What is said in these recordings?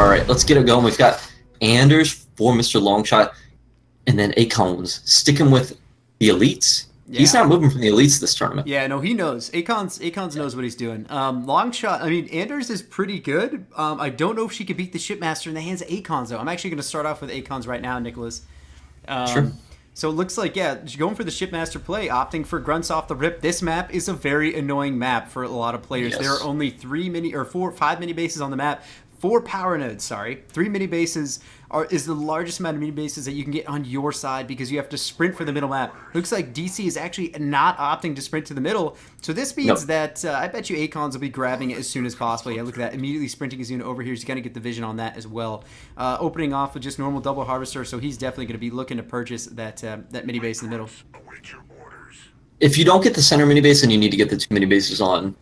All right, let's get it going. We've got Anders for Mr. Longshot, and then Acons. Stick him with the elites. Yeah. He's not moving from the elites this tournament. Yeah, no, he knows. Acons knows what he's doing. Longshot, I mean, Anders is pretty good. I don't know if she could beat the Shipmaster in the hands of Acons, though. I'm actually going to start off with Acons right now, Nicholas. Sure. So it looks like, yeah, going for the Shipmaster play, opting for grunts off the rip. This map is a very annoying map for a lot of players. Yes. There are only 5 mini bases on the map. 4 power nodes, sorry. 3 mini bases is the largest amount of mini bases that you can get on your side because you have to sprint for the middle map. Looks like DC is actually not opting to sprint to the middle. So this means that I bet you Acons will be grabbing it as soon as possible. Yeah, look at that. Immediately sprinting his unit over here. He's going to get the vision on that as well. Opening off with just normal double harvester, so he's definitely going to be looking to purchase that mini base in the middle. If you don't get the center mini base, then you need to get the 2 mini bases on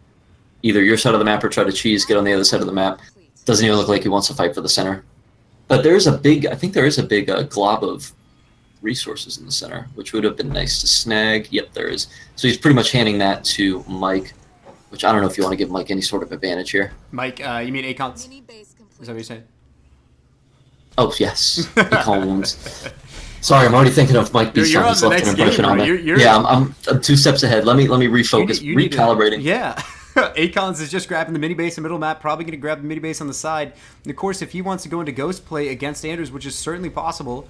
either your side of the map or try to cheese, get on the other side of the map. Doesn't even look like he wants to fight for the center. But there is a big, I think there is a big glob of resources in the center, which would have been nice to snag. Yep, there is. So he's pretty much handing that to Mike, which I don't know if you want to give Mike any sort of advantage here. Mike, you mean Acons? Is that what you're saying? Oh, yes. Acons. Sorry, I'm already thinking of Mike B's left an impression on it. Yeah, I'm 2 steps ahead. Let me refocus, recalibrating. Yeah. Acons is just grabbing the mini base in the middle map, probably going to grab the mini base on the side. And of course, if he wants to go into ghost play against Anders, which is certainly possible,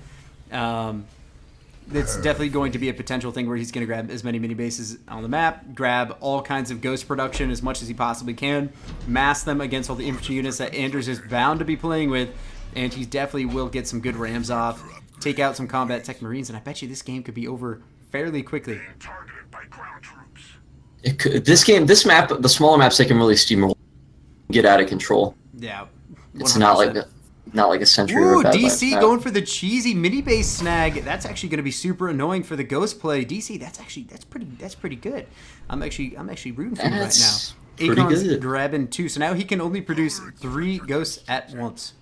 it's definitely going to be a potential thing where he's going to grab as many mini bases on the map, grab all kinds of ghost production as much as he possibly can, mass them against all the infantry units that Anders is bound to be playing with, and he definitely will get some good rams off, take out some combat tech marines, and I bet you this game could be over fairly quickly. It could, this map, the smaller maps, they can really steamroll, get out of control. Yeah, 100%. It's not like a Sentry. Ooh, DC going for the cheesy mini base snag. That's actually going to be super annoying for the ghost play. DC, that's pretty good. I'm actually rooting for you right now. Acon's grabbing 2, so now he can only produce 3 ghosts at once.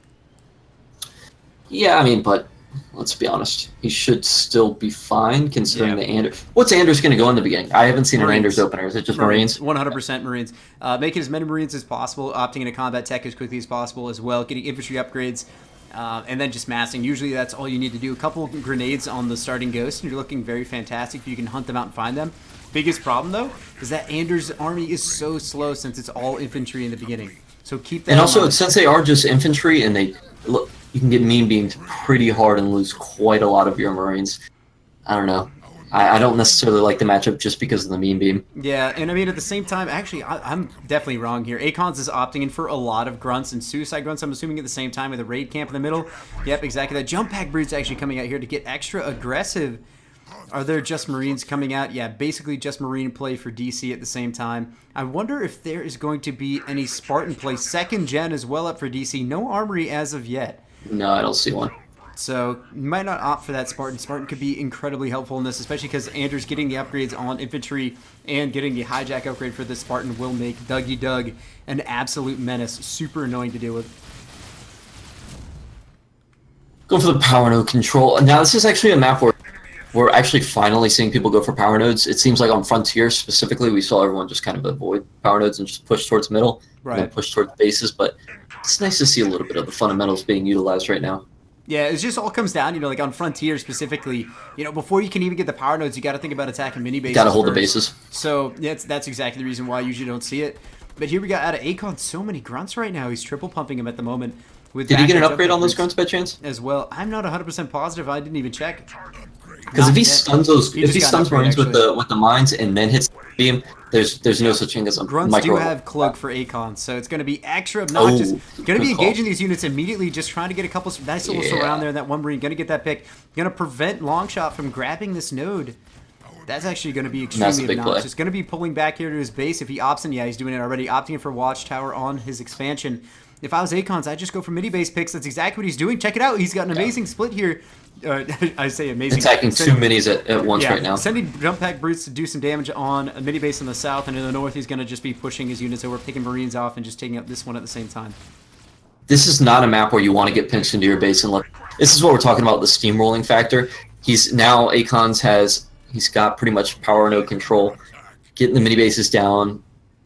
Yeah, I mean, but let's be honest. He should still be fine considering the Anders. What's Anders going to go in the beginning? I haven't seen an Anders opener. Is it just Marines? 100% Marines. Making as many Marines as possible, opting into combat tech as quickly as possible as well, getting infantry upgrades, and then just massing. Usually that's all you need to do. A couple of grenades on the starting ghost, and you're looking very fantastic if you can hunt them out and find them. Biggest problem, though, is that Anders' army is so slow since it's all infantry in the beginning. So keep that in mind. And also, since they are just infantry and they look, you can get mean beamed pretty hard and lose quite a lot of your Marines. I don't know. I don't necessarily like the matchup just because of the mean beam. Yeah, and I mean, at the same time, actually, I'm definitely wrong here. Acons is opting in for a lot of grunts and suicide grunts, I'm assuming at the same time with a raid camp in the middle. Yep, exactly. That jump pack brood's actually coming out here to get extra aggressive. Are there just Marines coming out? Yeah, basically just Marine play for DC at the same time. I wonder if there is going to be any Spartan play. 2nd gen as well up for DC. No armory as of yet. No, I don't see one. So, you might not opt for that Spartan. Spartan could be incredibly helpful in this, especially because Anders getting the upgrades on infantry and getting the hijack upgrade for the Spartan will make Dougie Doug an absolute menace. Super annoying to deal with. Go for the power node control. Now, this is actually a map where we're actually finally seeing people go for power nodes. It seems like on Frontier specifically, we saw everyone just kind of avoid power nodes and just push towards middle, and then push towards bases. But it's nice to see a little bit of the fundamentals being utilized right now. Yeah, it just all comes down, like on Frontier specifically, before you can even get the power nodes, you got to think about attacking mini bases. Got to hold the bases. So that's exactly the reason why I usually don't see it. But here we got out of Acon so many grunts right now. He's triple pumping them at the moment. Did he get an upgrade on those grunts by chance? As well, I'm not 100% positive. I didn't even check. Because if he stuns Marines with the mines and then hits the beam, there's no such thing as a grunts micro. Do have cloak for Acon, so it's going to be extra obnoxious. Going to be engaging these units immediately, just trying to get a couple nice little surround there. That one Marine going to get that pick. Going to prevent Longshot from grabbing this node. That's actually going to be extremely obnoxious. Going to be pulling back here to his base if he opts in. Yeah, he's doing it already. Opting in for Watchtower on his expansion. If I was Acons, I'd just go for mini base picks. That's exactly what he's doing. Check it out. He's got an amazing split here. I say amazing. Attacking 2 minis at once right now. Sending jump pack brutes to do some damage on a mini base in the south, and in the north he's going to just be pushing his units over, picking Marines off, and just taking up this one at the same time. This is not a map where you want to get pinched into your base and let. This is what we're talking about, the steamrolling factor. He's now Acons he's got pretty much power node control, getting the mini bases down,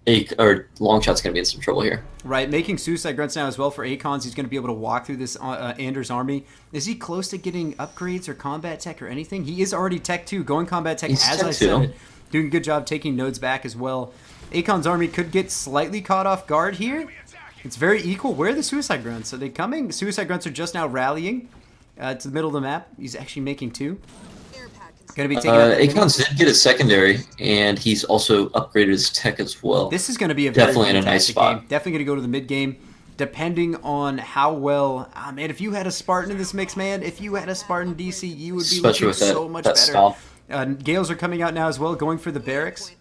or Longshot's going to be in some trouble here. Right, making suicide grunts now as well for Acons. He's going to be able to walk through this Anders army. Is he close to getting upgrades or combat tech or anything? He is already tech 2, going combat tech He's as tech I 2. said. Doing a good job taking nodes back as well. Akon's army could get slightly caught off guard here. It's very equal. Where are the suicide grunts? Are they coming? Suicide grunts are just now rallying to the middle of the map. He's actually making 2. Going to be taking Akon's did get his secondary, and he's also upgraded his tech as well. This is going to be a definitely in a nice spot. Game. Definitely going to go to the mid game, depending on how well. Man, if you had a Spartan in this mix, man, if you had a Spartan DC, you would be especially with so much better. Stomp. Gales are coming out now as well, going for the barracks.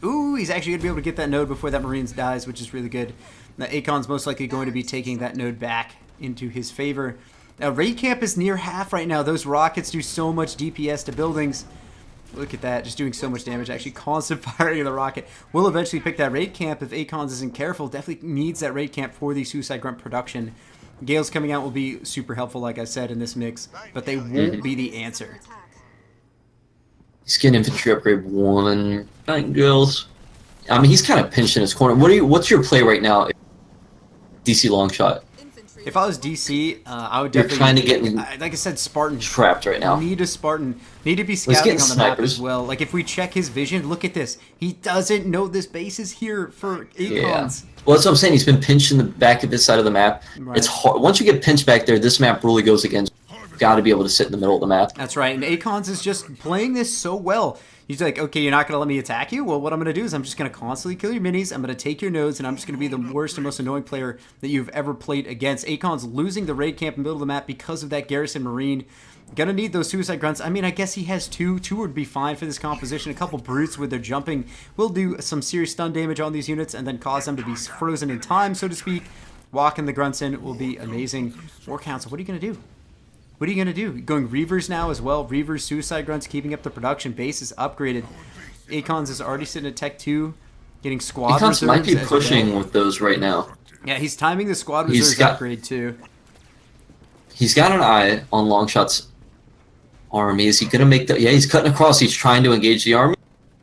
Ooh, he's actually going to be able to get that node before that Marines dies, which is really good. Now, Akon's most likely going to be taking that node back into his favor. Now, raid camp is near half right now. Those rockets do so much DPS to buildings. Look at that, just doing so much damage. Actually, constant firing of the rocket. We'll eventually pick that raid camp if Acons isn't careful. Definitely needs that raid camp for the Suicide Grunt production. Gales coming out will be super helpful, like I said, in this mix, but they won't be the answer. He's getting infantry upgrade 1. Nightingales. I mean, he's kind of pinched in his corner. What's your play right now? DC Longshot. If I was DC, I would definitely. You're trying to get, like I said, Spartan. Trapped right now. Need a Spartan. Need to be scouting on the map snipers as well. Like if we check his vision, look at this. He doesn't know this base is here for Acons. Yeah. Well, that's what I'm saying. He's been pinched in the back of this side of the map. Right. It's hard. Once you get pinched back there, this map really goes against. You've got to be able to sit in the middle of the map. That's right. And Acons is just playing this so well. He's like, okay, you're not going to let me attack you? Well, what I'm going to do is I'm just going to constantly kill your minis. I'm going to take your nodes, and I'm just going to be the worst and most annoying player that you've ever played against. Akon's losing the raid camp in the middle of the map because of that Garrison Marine. Going to need those Suicide Grunts. I mean, I guess he has 2. 2 would be fine for this composition. A couple Brutes with their jumping will do some serious stun damage on these units and then cause them to be frozen in time, so to speak. Walking the Grunts in will be amazing. War Council, what are you going to do? What are you going to do? Going Reavers now as well. Reavers, Suicide Grunts, keeping up the production. Base is upgraded. Acons is already sitting at Tech 2, getting squad Acons reserves. might be pushing with those right now. Yeah, he's timing the squad reserves upgrade too. He's got an eye on Longshot's army. Is he going to make the... Yeah, he's cutting across. He's trying to engage the army.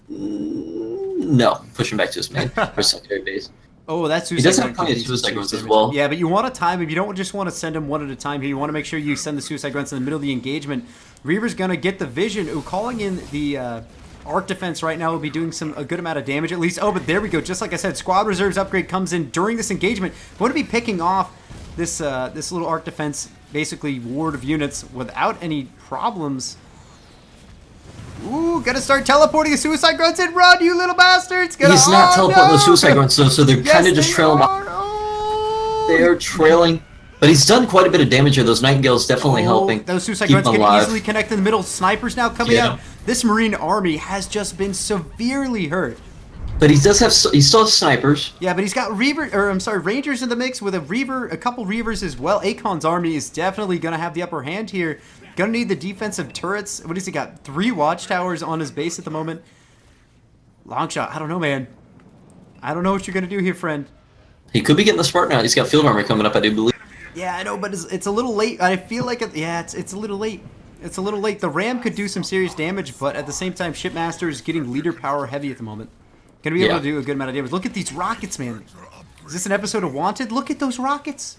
No. Pushing back to his main for secondary base. Oh, that's He does have plenty of Suicide Grunts as well. Yeah, but you want to time him. You don't just want to send him one at a time here. You want to make sure you send the Suicide Grunts in the middle of the engagement. Reaver's going to get the vision. Ooh, calling in the arc defense right now will be doing a good amount of damage at least. Oh, but there we go. Just like I said, squad reserves upgrade comes in during this engagement. Going to be picking off this this little arc defense, basically ward of units without any problems. Ooh, gotta start teleporting the Suicide Grunts and run, you little bastards! He's not teleporting the Suicide Grunts, though, so they're kind of just trailing off. Oh. They are trailing. But he's done quite a bit of damage here. Those Nightingales definitely helping. Those Suicide keep Grunts him can alive. easily connect in the middle. Snipers now coming out. This Marine army has just been severely hurt. But he does have, he still has snipers. Yeah, but he's got Rangers in the mix with a couple Reavers as well. Akon's army is definitely going to have the upper hand here. Gonna need the defensive turrets. What has he got? 3 watchtowers on his base at the moment. Longshot, I don't know, man. I don't know what you're gonna do here, friend. He could be getting the Spartan out. He's got field armor coming up, I do believe. Yeah, I know, but it's a little late. I feel like it's a little late. It's a little late. The Ram could do some serious damage, but at the same time, Shipmaster is getting leader power heavy at the moment. Gonna be able to do a good amount of damage. Look at these rockets, man. Is this an episode of Wanted? Look at those rockets.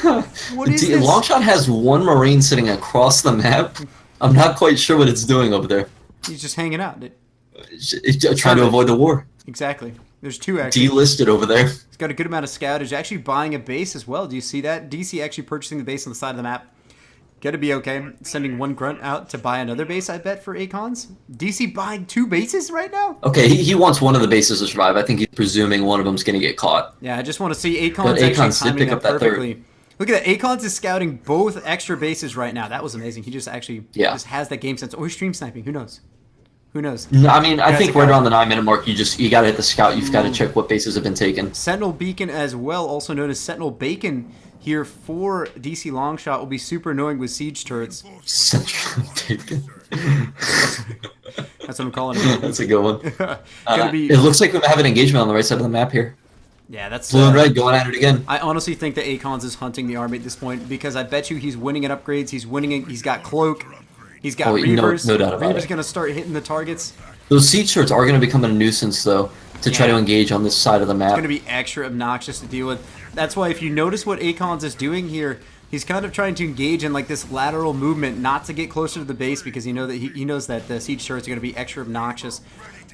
What is this? Longshot has 1 Marine sitting across the map. I'm not quite sure what it's doing over there. He's just hanging out. It's trying to avoid the war. Exactly. There's 2 actually. Delisted over there. He's got a good amount of scoutage. Actually buying a base as well. Do you see that? DC actually purchasing the base on the side of the map. Gotta be okay. Sending 1 grunt out to buy another base, I bet, for Acons. DC buying 2 bases right now? Okay, he wants one of the bases to survive. I think he's presuming one of them's going to get caught. Yeah, I just want to see Acons But actually Acons did timing pick up that that perfectly. third. Look at that. Acons is scouting both extra bases right now. That was amazing. He just actually just has that game sense. Or he's stream sniping. Who knows? Who knows? No, I mean, I think right around the 9-minute mark, you got to hit the scout. You've got to check what bases have been taken. Sentinel Beacon as well, also known as Sentinel Bacon, here for DC Longshot will be super annoying with siege turrets. Sentinel Bacon. That's what I'm calling it. That's a good one. It looks like we have an engagement on the right side of the map here. Yeah, that's blue and red going at it again. I honestly think that Acons is hunting the army at this point because I bet you he's winning in upgrades. He's winning. He's got cloak. He's got Reavers. No doubt about it. Reavers gonna start hitting the targets. Those siege turrets are going to become a nuisance, though. to try to engage on this side of the map. It's going to be extra obnoxious to deal with. That's why if you notice what Acons is doing here, he's kind of trying to engage in like this lateral movement, not to get closer to the base because he knows that the siege turrets are going to be extra obnoxious.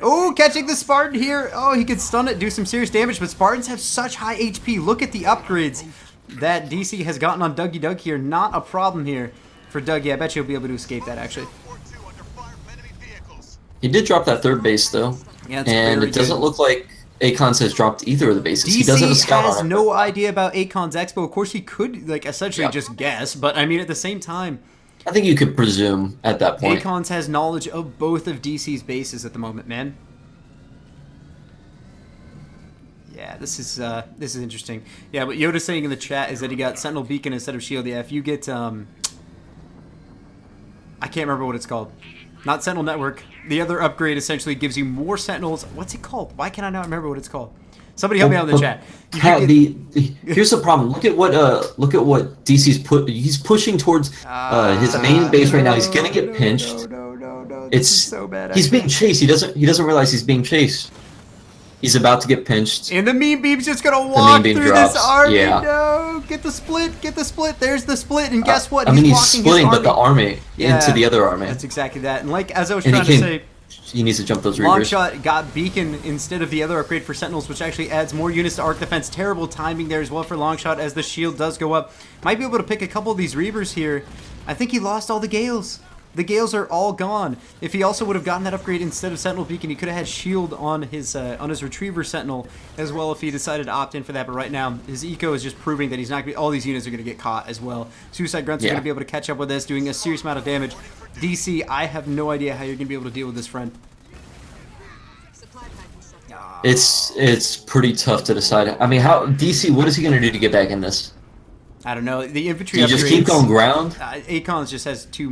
Oh, catching the Spartan here. Oh, he could stun it, do some serious damage, but Spartans have such high HP. Look at the upgrades that DC has gotten on Dougie Doug here. Not a problem here for Dougie. I bet you'll be able to escape that, actually. He did drop that third base, though. Yeah, and it doesn't look like Acons has dropped either of the bases. He doesn't have a scout has on it. no idea about Acon's Expo. Of course, he could, like, essentially just guess, but I mean, at the same time, I think you could presume at that point. Acons has knowledge of both of DC's bases at the moment, man. Yeah, this is interesting. Yeah, what Yoda's saying in the chat is that he got Sentinel Beacon instead of Shield. Yeah, if you get I can't remember what it's called. Not Sentinel Network. The other upgrade essentially gives you more Sentinels. What's it called? Why can I not remember what it's called? Somebody help me out in the chat. Here's the problem. Look at what DC's he's pushing towards his main base right now. He's gonna get pinched. No. It's so bad. He's being chased. He doesn't realize he's being chased. He's about to get pinched. And the meme beam's just gonna walk through this army. Yeah. No, get the split. There's the split, and guess what? I mean, he's splitting, but the army into the other army. That's exactly that. And like as I was trying to say, he needs to jump those reavers. Longshot got Beacon instead of the other upgrade for Sentinels, which actually adds more units to arc defense. Terrible timing there as well for Longshot as the shield does go up. Might be able to pick a couple of these reavers here. I think he lost all the Gales. The Gales are all gone. If he also would have gotten that upgrade instead of Sentinel Beacon, he could have had shield on his Retriever Sentinel as well if he decided to opt in for that. But right now, his eco is just proving that he's not going to. All these units are going to get caught as well. Suicide Grunts are going to be able to catch up with this, doing a serious amount of damage. DC, I have no idea how you're going to be able to deal with this, friend. It's pretty tough to decide. I mean, DC? What is he going to do to get back in this? I don't know. The infantry upgrades. You just keep going ground? Acons just has too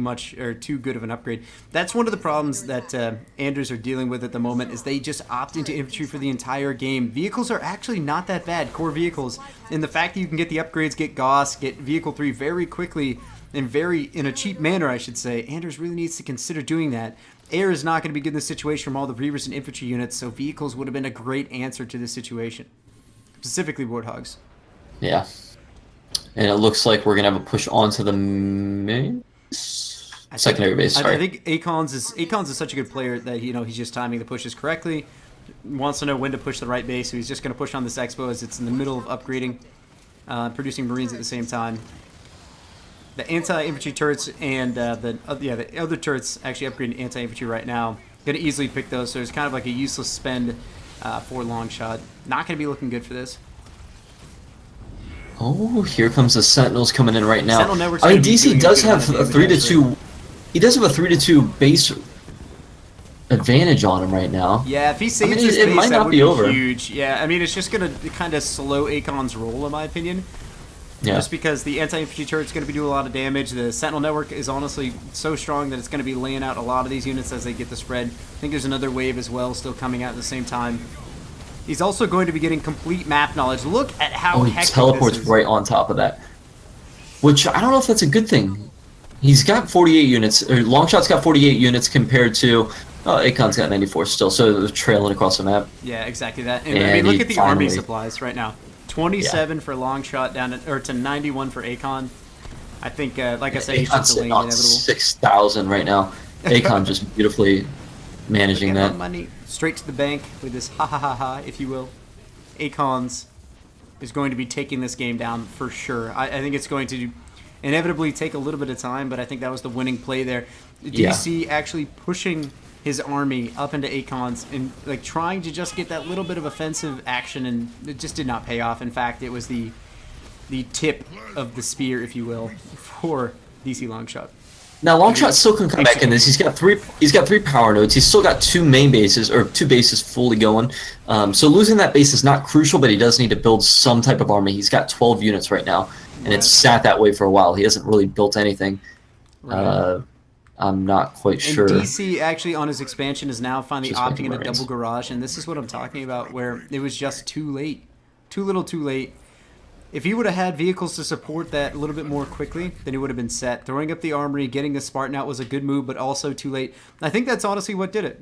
good of an upgrade. That's one of the problems that Anders are dealing with at the moment is they just opt into infantry for the entire game. Vehicles are actually not that bad, core vehicles. And the fact that you can get the upgrades, get Gauss, get Vehicle 3 very quickly and in a cheap manner, I should say, Anders really needs to consider doing that. Air is not going to be good in this situation from all the Reavers and infantry units, so vehicles would have been a great answer to this situation. Specifically Warthogs. Yeah. And it looks like we're gonna have a push onto the main secondary base. Sorry. I think Acons is such a good player that he's just timing the pushes correctly. Wants to know when to push the right base, so he's just gonna push on this Expo as it's in the middle of upgrading, producing Marines at the same time. The anti-infantry turrets and the other turrets actually upgrading anti-infantry right now. Gonna easily pick those, so it's kind of like a useless spend for Longshot. Not gonna be looking good for this. Oh, here comes the Sentinels coming in right now. Sentinel Network's I mean, DC does have a 3-2. He does have a 3-2 base advantage on him right now. Yeah, if he saves this it base, might not be over. Huge. Yeah, I mean, it's just gonna kind of slow Acon's roll, in my opinion. Yeah. Just because the anti-infantry turret's going to be doing a lot of damage. The Sentinel Network is honestly so strong that it's going to be laying out a lot of these units as they get the spread. I think there's another wave as well still coming out at the same time. He's also going to be getting complete map knowledge. Look at how hectic he teleports this is. right on top of that. Which, I don't know if that's a good thing. He's got 48 units, or Longshot's got 48 units compared to, Acon's got 94 still, so they're trailing across the map. Yeah, exactly that. And I mean, look at the army supplies right now. 27 for Longshot down to 91 for Acon. I think, like I said, he's just delaying the inevitable. 6,000 right now. Acon just beautifully managing that. Money straight to the bank with this ha, if you will. Acons is going to be taking this game down for sure. I think it's going to inevitably take a little bit of time, but I think that was the winning play there. DC actually pushing his army up into Acons and like trying to just get that little bit of offensive action, and it just did not pay off. In fact, it was the tip of the spear, if you will, for DC Longshot. Now Longshot still can come back in this. He's got three power nodes. He's still got two bases fully going. So losing that base is not crucial, but he does need to build some type of army. He's got 12 units right now, and it's sat that way for a while. He hasn't really built anything. I'm not quite sure. And DC actually on his expansion is now finally opting into double garage, and this is what I'm talking about, where it was just too late. Too little too late. If he would have had vehicles to support that a little bit more quickly, then he would have been set. Throwing up the armory, getting the Spartan out was a good move, but also too late. I think that's honestly what did it.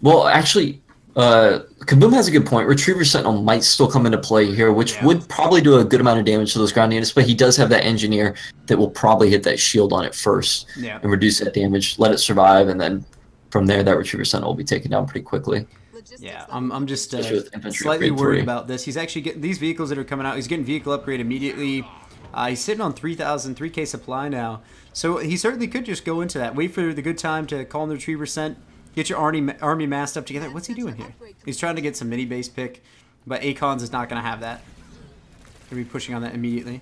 Well, actually, Kaboom has a good point. Retriever Sentinel might still come into play here, which would probably do a good amount of damage to those ground units, but he does have that Engineer that will probably hit that shield on it first and reduce that damage, let it survive, and then from there, that Retriever Sentinel will be taken down pretty quickly. Yeah, I'm just slightly worried about this. He's actually getting these vehicles that are coming out. He's getting vehicle upgrade immediately. He's sitting on 3K supply now. So he certainly could just go into that. Wait for the good time to call in the Retriever Sent. Get your army massed up together. What's he doing here? He's trying to get some mini base pick, but Acons is not going to have that. He'll be pushing on that immediately.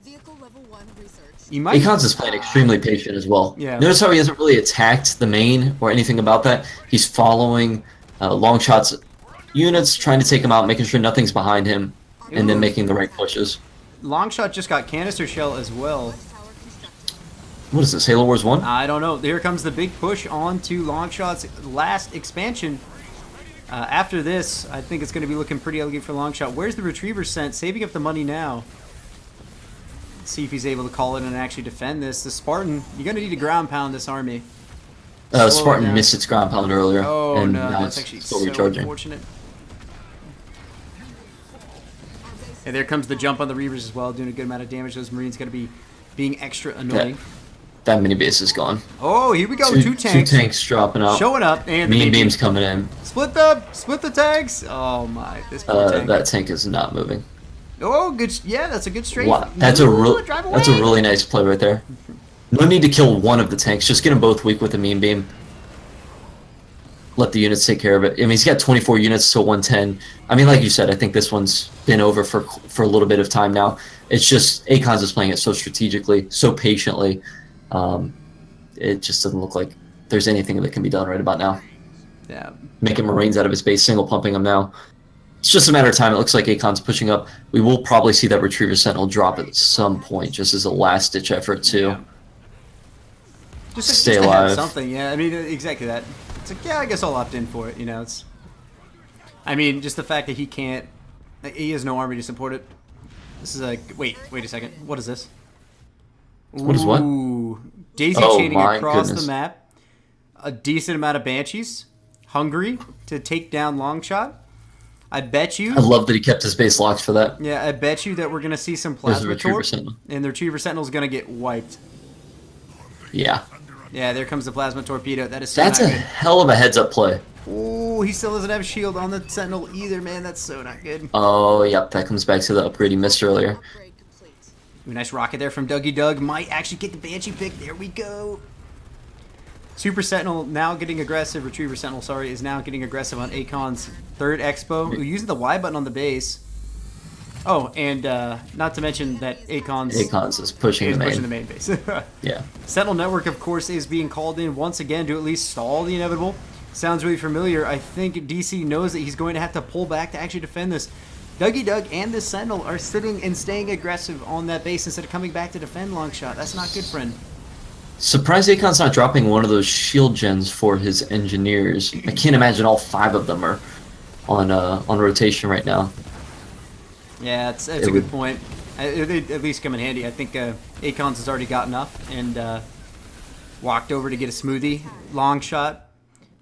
Vehicle level 1 research. Acons is playing extremely patient as well. Yeah. Notice how he hasn't really attacked the main or anything about that. He's following Longshot's units, trying to take him out, making sure nothing's behind him, and then making the right pushes. Longshot just got canister shell as well. What is this, Halo Wars 1? I don't know. Here comes the big push on to Longshot's last expansion. After this, I think it's going to be looking pretty ugly for Longshot. Where's the Retriever Sent? Saving up the money now. Let's see if he's able to call it and actually defend this. The Spartan, you're going to need to ground pound this army. Spartan missed its ground pound earlier. Oh, and no, now that's it's actually still so recharging. unfortunate. And there comes the jump on the Reavers as well, doing a good amount of damage. Those Marines going to be being extra annoying. That mini base is gone. Oh, here we go. Two tanks. 2 tanks dropping out. Showing up. And Mean beams coming in. Split the tanks. Oh, my. This poor tank. That tank is not moving. Oh, good. Yeah, that's a good straight. Wow, that's a really nice play right there. No need to kill one of the tanks. Just get them both weak with a mean beam. Let the units take care of it. I mean, he's got 24 units to 110. I mean, like you said, I think this one's been over for a little bit of time now. It's just Acons is playing it so strategically, so patiently. It just doesn't look like there's anything that can be done right about now. Yeah. Making Marines out of his base, single pumping them now. It's just a matter of time. It looks like Akon's pushing up. We will probably see that Retriever Sentinel drop at some point, just as a last-ditch effort to stay alive. Something, yeah. I mean, exactly that. It's like, yeah, I guess I'll opt in for it. You know, it's. I mean, just the fact that he can't. He has no army to support it. This is like, wait a second. What is this? What is what? Ooh, daisy chaining across the map. A decent amount of Banshees. Hungry to take down Longshot. I bet you. I love that he kept his base locked for that. Yeah, I bet you that we're going to see some Plasma Torp, and the Retriever Sentinel's going to get wiped. Yeah. Yeah, there comes the Plasma Torpedo. That is so That's a hell of a heads-up play. Oh, he still doesn't have a shield on the Sentinel either, man. That's so not good. Oh, yep, that comes back to the upgrade he missed earlier. Ooh, nice rocket there from Dougie Doug. Might actually get the Banshee pick. There we go. Super Sentinel now getting aggressive. Retriever Sentinel, sorry, is now getting aggressive on Akon's third Expo. Who using the Y button on the base. Oh, and not to mention that Akon's is pushing the main base. Yeah. Sentinel Network, of course, is being called in once again to at least stall the inevitable. Sounds really familiar. I think DC knows that he's going to have to pull back to actually defend this. Dougie Doug and the Sentinel are sitting and staying aggressive on that base instead of coming back to defend Longshot. That's not good, friend. Surprised Akon's not dropping one of those shield gens for his engineers. I can't imagine all 5 of them are on rotation right now. Yeah, that's a good point. They'd at least come in handy. I think Akon's has already got enough and walked over to get a smoothie. Longshot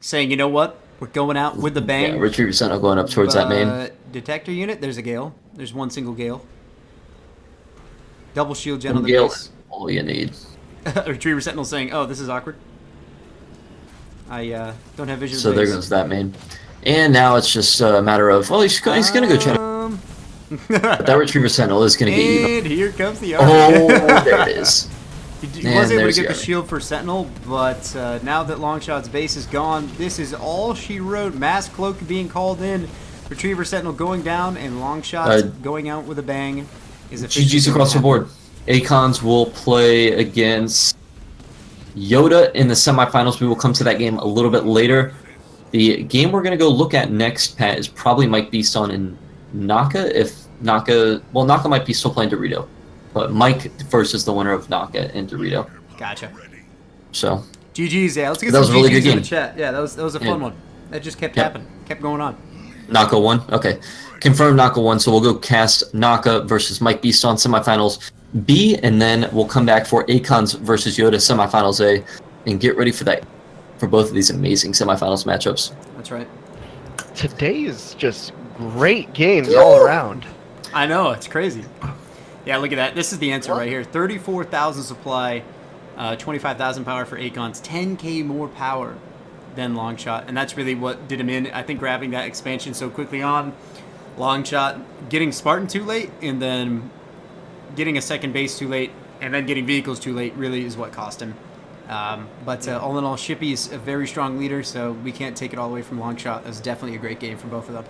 saying, you know what? We're going out with the bang. Yeah, Retriever Sentinel going up towards that main. Detector unit, there's a Gale. There's one single Gale. Double shield gen on the Gale base. is all you need. Retriever Sentinel saying, oh, this is awkward. I don't have vision. So there goes that main. And now it's just a matter of, well, he's going to go try to... But that Retriever Sentinel is going to get eaten. And here comes the army. Oh, there it is. He was able to get the shield for Sentinel, but now that Longshot's base is gone, this is all she wrote. Mass Cloak being called in. Retriever Sentinel going down, and Longshot going out with a bang. GG's across the board. Acons will play against Yoda in the semifinals. We will come to that game a little bit later. The game we're going to go look at next, Pat, is probably Mike Beaston and Naka. If Naka, well, Naka might be still playing Dorito, but Mike first is the winner of Naka and Dorito. Gotcha. So GG's, yeah. Let's get some GG's really good in game. the chat. Yeah, that was a fun one. That just kept happening, kept going on. Naka won. Okay, confirmed Naka won. So we'll go cast Naka versus Mike Beaston semifinals B, and then we'll come back for Acons versus Yoda semifinals A, and get ready for that, for both of these amazing semifinals matchups. That's right. Today is just great games all around. I know, it's crazy. Yeah, look at that. This is the answer right here. 34,000 supply, 25,000 power for Akon's, 10k more power than Longshot, and that's really what did him in. I think grabbing that expansion so quickly on Longshot, getting Spartan too late, and then getting a second base too late, and then getting vehicles too late really is what cost him. But all in all, Shippy's a very strong leader, so we can't take it all away from Longshot. It was definitely a great game from both of them.